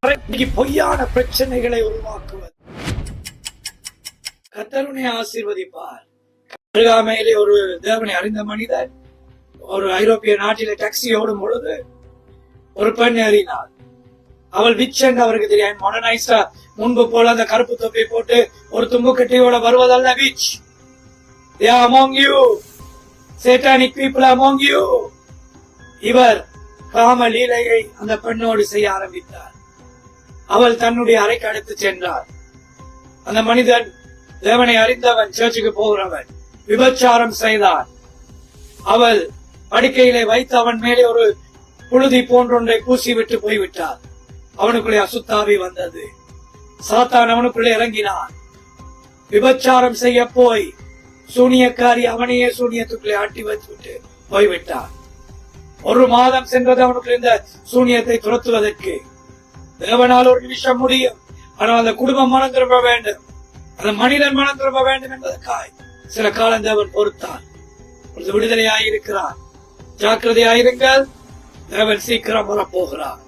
பொய்யான பிரச்சனைகளை உருவாக்குவது. கர்த்தருனை ஆசீர்வதிப்பார். அருகாமையிலே ஒரு தேவனை அறிந்த மனிதன் ஒரு ஐரோப்பிய நாட்டிலே டாக்ஸி ஓடும் பொழுது ஒரு பெண் ஏறினாள். அவள் விச் என்று அவருக்கு தெரியும். மாடர்னைஸ்டா முன்பு போல அந்த கருப்பு தொப்பை போட்டு ஒரு தும்பு கட்டியோட வருவதல்ல which. They are among you. Satanic people among you. இவர் காம லீலையை அந்த பெண்ணோடு செய்ய ஆரம்பித்தார். அவள் தன்னுடைய அறைக்கு அழைத்து சென்றார். அந்த மனிதன் தேவனை அறிந்தவன், சர்ச்சுக்கு போகிறவன், விபச்சாரம் செய்தான். அவள் படுக்கையிலே வைத்து அவன் மேலே ஒரு புழுதி போன்றொன்றை பூசிவிட்டு போய்விட்டார். அவனுக்குள்ளே அசுத்தாவி வந்தது. சாத்தான் அவனுக்குள்ளே இறங்கினான். விபச்சாரம் செய்ய போய் சூனியக்காரி அவனையே சூனியத்துக்குள்ளே ஆட்டி வச்சுவிட்டு போய்விட்டான். ஒரு மாதம் சென்றது அவனுக்குள்ள இந்த சூனியத்தை துரத்துவதற்கு. தேவனால் ஒரு நிமிஷம் முடியும். ஆனால் அந்த குடும்பம் மனம் திரும்ப வேண்டும், அந்த மனிதன் மனம் திரும்ப வேண்டும் என்பதற்காய் சில காலம் தேவன் பொறுத்தான். விடுதலையாயிருக்கிறார். ஜாக்கிரதையாயிருங்கள். தேவன் சீக்கிரம் வரப்போகிறார்.